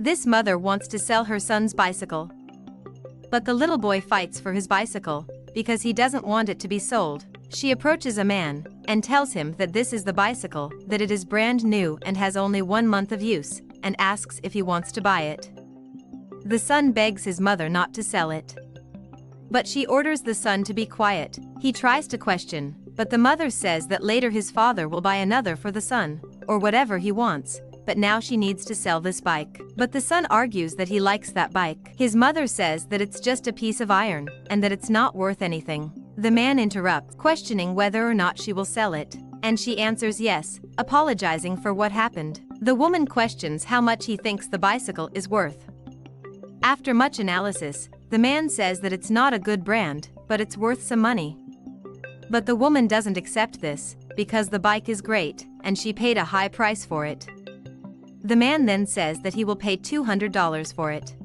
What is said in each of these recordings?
This mother wants to sell her son's bicycle. But the little boy fights for his bicycle, because he doesn't want it to be sold. She approaches a man, and tells him that this is the bicycle, that it is brand new and has only 1 month of use, and asks if he wants to buy it. The son begs his mother not to sell it. But she orders the son to be quiet. He tries to question, but the mother says that later his father will buy another for the son, or whatever he wants, but now she needs to sell this bike. But the son argues that he likes that bike. His mother says that it's just a piece of iron, and that it's not worth anything. The man interrupts, questioning whether or not she will sell it, and she answers yes, apologizing for what happened. The woman questions how much he thinks the bicycle is worth. After much analysis, the man says that it's not a good brand, but it's worth some money. But the woman doesn't accept this, because the bike is great, and she paid a high price for it. The man then says that he will pay $200 for it.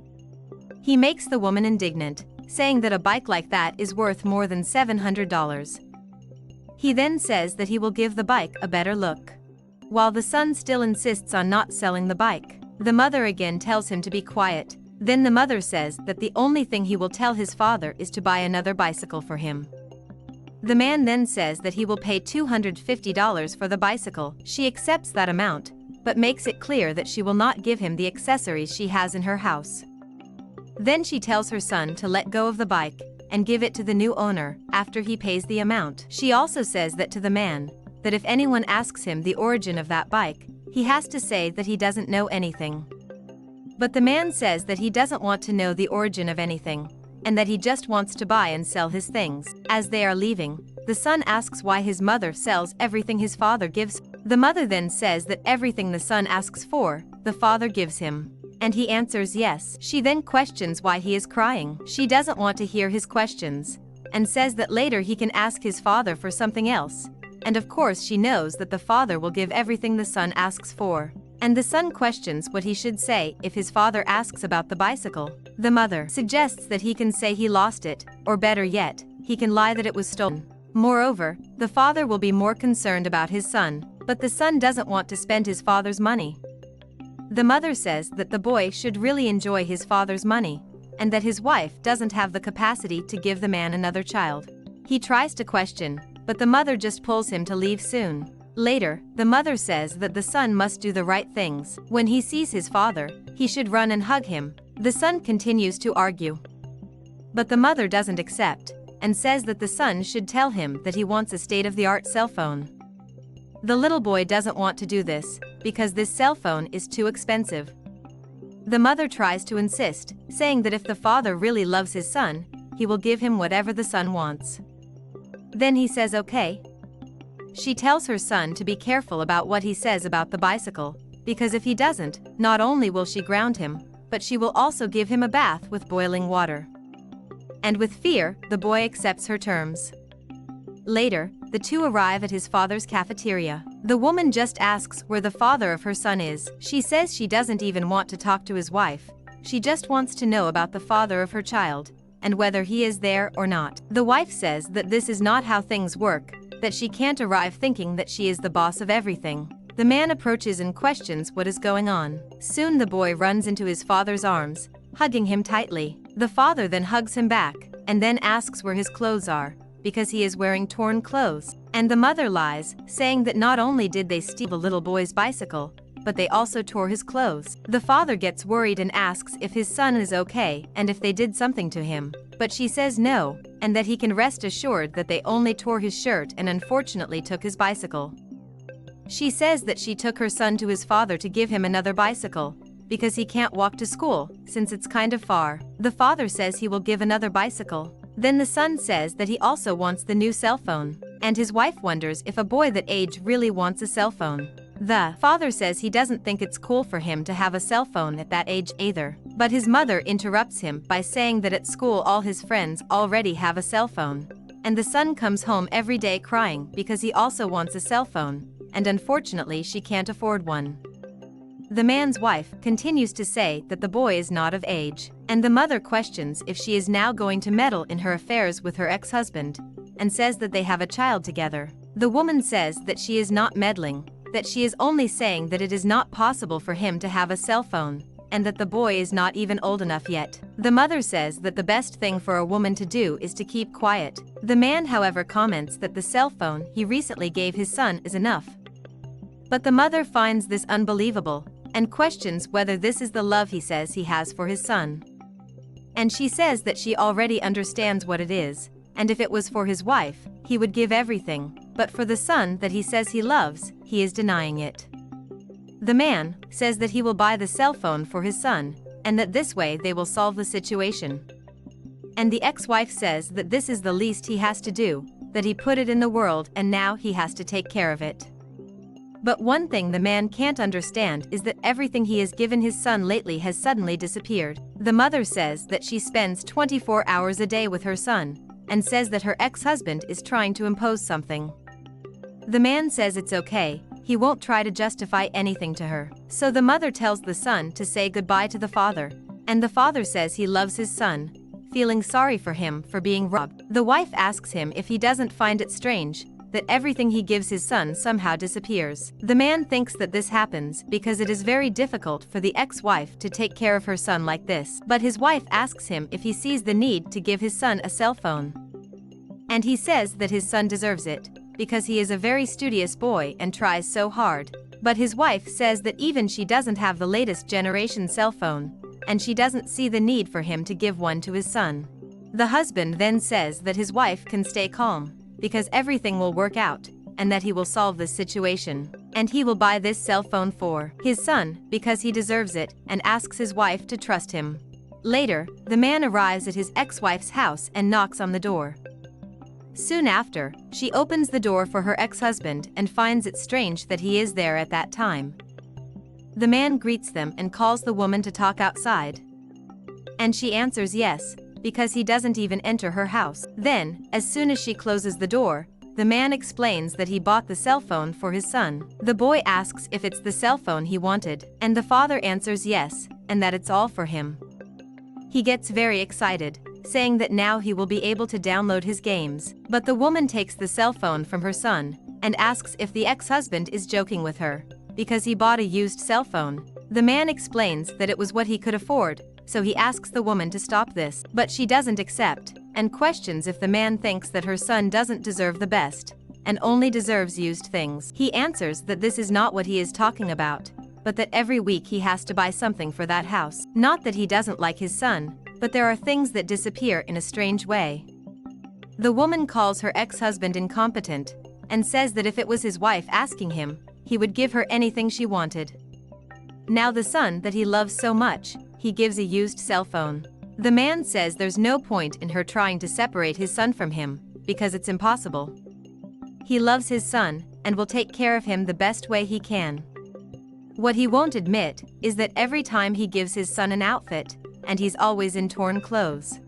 He makes the woman indignant, saying that a bike like that is worth more than $700. He then says that he will give the bike a better look. While the son still insists on not selling the bike, the mother again tells him to be quiet. Then the mother says that the only thing he will tell his father is to buy another bicycle for him. The man then says that he will pay $250 for the bicycle. She accepts that amount, but makes it clear that she will not give him the accessories she has in her house. Then she tells her son to let go of the bike and give it to the new owner after he pays the amount. She also says that to the man, that if anyone asks him the origin of that bike, he has to say that he doesn't know anything. But the man says that he doesn't want to know the origin of anything, and that he just wants to buy and sell his things. As they are leaving, the son asks why his mother sells everything his father gives. The mother then says that everything the son asks for, the father gives him. And he answers yes. She then questions why he is crying. She doesn't want to hear his questions, and says that later he can ask his father for something else. And of course she knows that the father will give everything the son asks for. And the son questions what he should say if his father asks about the bicycle. The mother suggests that he can say he lost it, or better yet, he can lie that it was stolen. Moreover, the father will be more concerned about his son, but the son doesn't want to spend his father's money. The mother says that the boy should really enjoy his father's money, and that his wife doesn't have the capacity to give the man another child. He tries to question, but the mother just pulls him to leave soon. Later, the mother says that the son must do the right things. When he sees his father, he should run and hug him. The son continues to argue, but the mother doesn't accept, and says that the son should tell him that he wants a state-of-the-art cell phone. The little boy doesn't want to do this, because this cell phone is too expensive. The mother tries to insist, saying that if the father really loves his son, he will give him whatever the son wants. Then he says okay. She tells her son to be careful about what he says about the bicycle, because if he doesn't, not only will she ground him, but she will also give him a bath with boiling water. And with fear, the boy accepts her terms. Later, the two arrive at his father's cafeteria. The woman just asks where the father of her son is. She says she doesn't even want to talk to his wife. She just wants to know about the father of her child, and whether he is there or not. The wife says that this is not how things work, that she can't arrive thinking that she is the boss of everything. The man approaches and questions what is going on. Soon the boy runs into his father's arms, hugging him tightly. The father then hugs him back, and then asks where his clothes are, because he is wearing torn clothes. And the mother lies, saying that not only did they steal the little boy's bicycle, but they also tore his clothes. The father gets worried and asks if his son is okay and if they did something to him. But she says no, and that he can rest assured that they only tore his shirt and unfortunately took his bicycle. She says that she took her son to his father to give him another bicycle, because he can't walk to school, since it's kind of far. The father says he will give another bicycle. Then the son says that he also wants the new cell phone, and his wife wonders if a boy that age really wants a cell phone. The father says he doesn't think it's cool for him to have a cell phone at that age either. But his mother interrupts him by saying that at school all his friends already have a cell phone. And the son comes home every day crying because he also wants a cell phone, and unfortunately she can't afford one. The man's wife continues to say that the boy is not of age, and the mother questions if she is now going to meddle in her affairs with her ex-husband, and says that they have a child together. The woman says that she is not meddling, that she is only saying that it is not possible for him to have a cell phone, and that the boy is not even old enough yet. The mother says that the best thing for a woman to do is to keep quiet. The man, however, comments that the cell phone he recently gave his son is enough. But the mother finds this unbelievable and questions whether this is the love he says he has for his son. And she says that she already understands what it is, and if it was for his wife, he would give everything, but for the son that he says he loves, he is denying it. The man says that he will buy the cell phone for his son, and that this way they will solve the situation. And the ex-wife says that this is the least he has to do, that he put it in the world and now he has to take care of it. But one thing the man can't understand is that everything he has given his son lately has suddenly disappeared. The mother says that she spends 24 hours a day with her son, and says that her ex-husband is trying to impose something. The man says it's okay, he won't try to justify anything to her. So the mother tells the son to say goodbye to the father, and the father says he loves his son, feeling sorry for him for being robbed. The wife asks him if he doesn't find it strange that everything he gives his son somehow disappears. The man thinks that this happens because it is very difficult for the ex-wife to take care of her son like this. But his wife asks him if he sees the need to give his son a cell phone. And he says that his son deserves it, because he is a very studious boy and tries so hard. But his wife says that even she doesn't have the latest generation cell phone, and she doesn't see the need for him to give one to his son. The husband then says that his wife can stay calm, because everything will work out, and that he will solve this situation. And he will buy this cell phone for his son, because he deserves it, and asks his wife to trust him. Later, the man arrives at his ex-wife's house and knocks on the door. Soon after, she opens the door for her ex-husband and finds it strange that he is there at that time. The man greets them and calls the woman to talk outside. And she answers yes, because he doesn't even enter her house. Then, as soon as she closes the door, the man explains that he bought the cell phone for his son. The boy asks if it's the cell phone he wanted, and the father answers yes, and that it's all for him. He gets very excited, saying that now he will be able to download his games. But the woman takes the cell phone from her son, and asks if the ex-husband is joking with her, because he bought a used cell phone. The man explains that it was what he could afford, so he asks the woman to stop this, but she doesn't accept, and questions if the man thinks that her son doesn't deserve the best, and only deserves used things. He answers that this is not what he is talking about, but that every week he has to buy something for that house. Not that he doesn't like his son, but there are things that disappear in a strange way. The woman calls her ex-husband incompetent, and says that if it was his wife asking him, he would give her anything she wanted. Now the son that he loves so much, he gives a used cell phone. The man says there's no point in her trying to separate his son from him, because it's impossible. He loves his son, and will take care of him the best way he can. What he won't admit is that every time he gives his son an outfit, and he's always in torn clothes.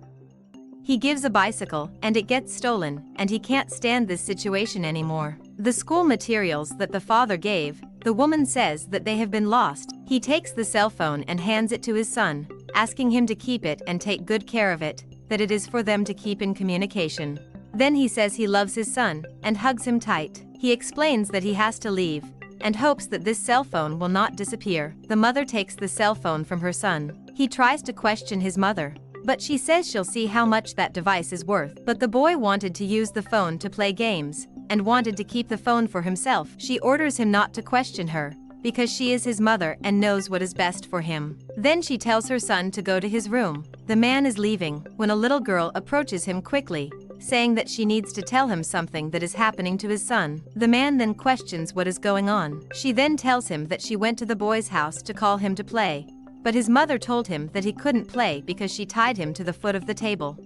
He gives a bicycle, and it gets stolen, and he can't stand this situation anymore. The school materials that the father gave, the woman says that they have been lost. He takes the cell phone and hands it to his son, asking him to keep it and take good care of it, that it is for them to keep in communication. Then he says he loves his son, and hugs him tight. He explains that he has to leave, and hopes that this cell phone will not disappear. The mother takes the cell phone from her son. He tries to question his mother, but she says she'll see how much that device is worth. But the boy wanted to use the phone to play games, and wanted to keep the phone for himself. She orders him not to question her, because she is his mother and knows what is best for him. Then she tells her son to go to his room. The man is leaving, when a little girl approaches him quickly, saying that she needs to tell him something that is happening to his son. The man then questions what is going on. She then tells him that she went to the boy's house to call him to play, but his mother told him that he couldn't play because she tied him to the foot of the table.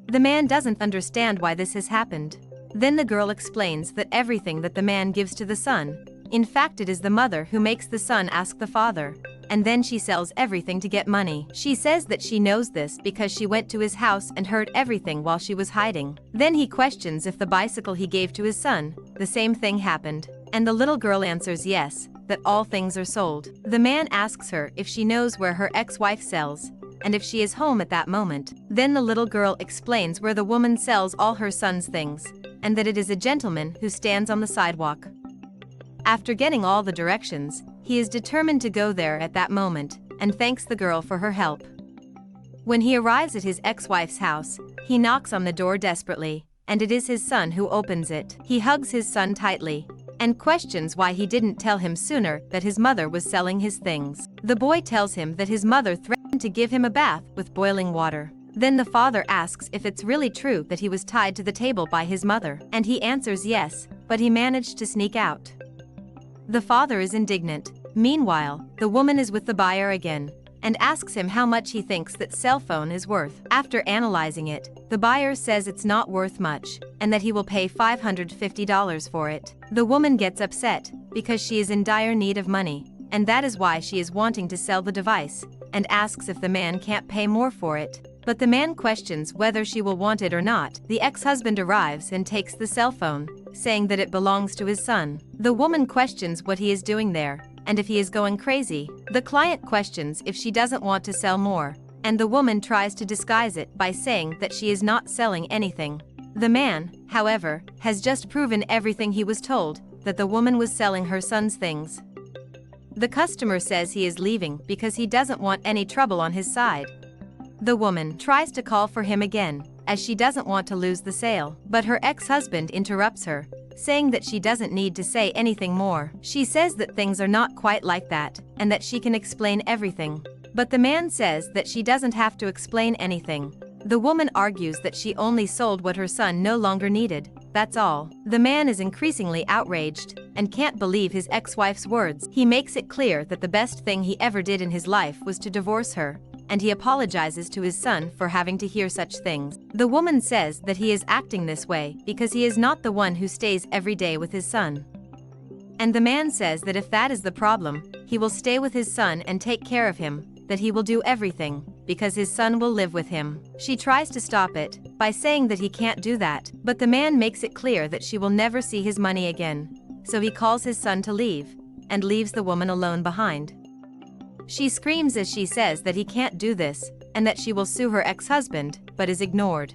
The man doesn't understand why this has happened. Then the girl explains that everything that the man gives to the son, in fact it is the mother who makes the son ask the father, and then she sells everything to get money. She says that she knows this because she went to his house and heard everything while she was hiding. Then he questions if the bicycle he gave to his son, the same thing happened, and the little girl answers yes, that all things are sold. The man asks her if she knows where her ex-wife sells, and if she is home at that moment. Then the little girl explains where the woman sells all her son's things, and that it is a gentleman who stands on the sidewalk. After getting all the directions, he is determined to go there at that moment, and thanks the girl for her help. When he arrives at his ex-wife's house, he knocks on the door desperately, and it is his son who opens it. He hugs his son tightly and questions why he didn't tell him sooner that his mother was selling his things. The boy tells him that his mother threatened to give him a bath with boiling water. Then the father asks if it's really true that he was tied to the table by his mother, and he answers yes, but he managed to sneak out. The father is indignant. Meanwhile, the woman is with the buyer again and asks him how much he thinks that cell phone is worth. After analyzing it, the buyer says it's not worth much and that he will pay $550 for it. The woman gets upset because she is in dire need of money, and that is why she is wanting to sell the device, and asks if the man can't pay more for it. But the man questions whether she will want it or not. The ex-husband arrives and takes the cell phone, saying that it belongs to his son. The woman questions what he is doing there, and if he is going crazy. The client questions if she doesn't want to sell more, and the woman tries to disguise it by saying that she is not selling anything. The man, however, has just proven everything he was told, that the woman was selling her son's things. The customer says he is leaving because he doesn't want any trouble on his side. The woman tries to call for him again, as she doesn't want to lose the sale, but her ex-husband interrupts her, saying that she doesn't need to say anything more. She says that things are not quite like that, and that she can explain everything. But the man says that she doesn't have to explain anything. The woman argues that she only sold what her son no longer needed, that's all. The man is increasingly outraged and can't believe his ex-wife's words. He makes it clear that the best thing he ever did in his life was to divorce her, and he apologizes to his son for having to hear such things. The woman says that he is acting this way because he is not the one who stays every day with his son. And the man says that if that is the problem, he will stay with his son and take care of him, that he will do everything, because his son will live with him. She tries to stop it by saying that he can't do that, but the man makes it clear that she will never see his money again, so he calls his son to leave, and leaves the woman alone behind. She screams as she says that he can't do this, and that she will sue her ex-husband, but is ignored.